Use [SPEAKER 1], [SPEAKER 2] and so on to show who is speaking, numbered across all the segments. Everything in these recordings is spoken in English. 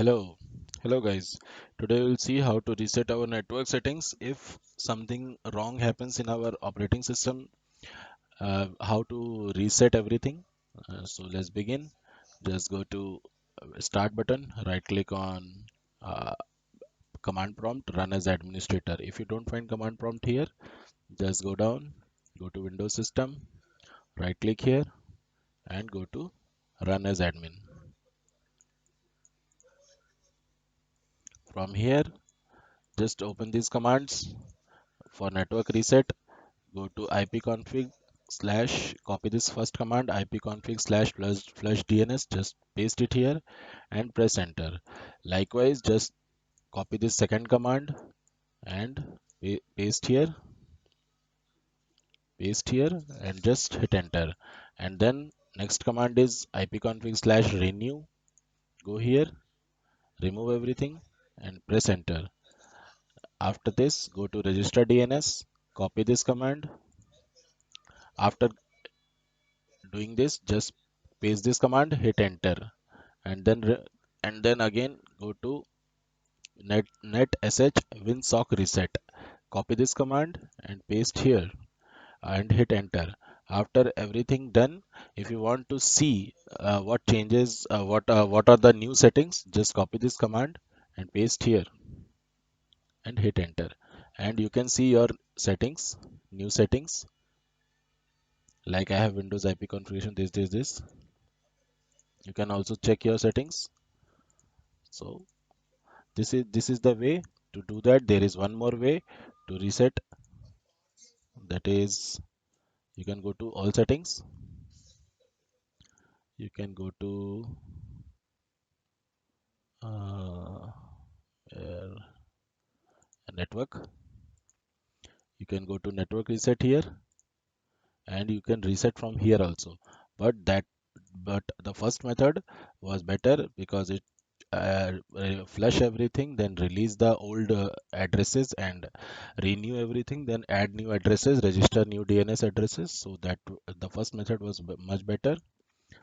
[SPEAKER 1] Hello guys. Today we'll see how to reset our network settings if something wrong happens in our operating system. How to reset everything. So let's begin. Just go to Start button, right click on uh, command prompt, run as administrator. If you don't find command prompt here, just go down, go to Windows System, right click here, and go to run as admin. From here, just open these commands for network reset. Go to ipconfig slash copy this first command ipconfig slash flush DNS, just paste it here and press enter. Likewise, just copy this second command and paste here and just hit enter. And then next command is ipconfig slash renew. Go here, remove everything and press enter. After this, go to register DNS, copy this command. After doing this, just paste this command, hit enter, and then again go to netsh winsock reset. Copy this command and paste here and hit enter. After everything done, if you want to see what changes, what are the new settings, just copy this command and paste here and hit enter. And you can see your settings, new settings. Like I have Windows IP configuration, this. You can also check your settings. So this is the way to do that. There is one more way to reset, that is you can go to all settings, you can go to uh, uh, network, you can go to network reset here, and you can reset from here also. But that but the first method was better because it flush everything, then release the old addresses and renew everything, then add new addresses, register new DNS addresses. So that the first method was much better.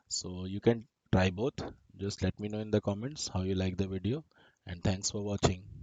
[SPEAKER 1] So you can try both. Just let me know in the comments how you like the video, and thanks for watching.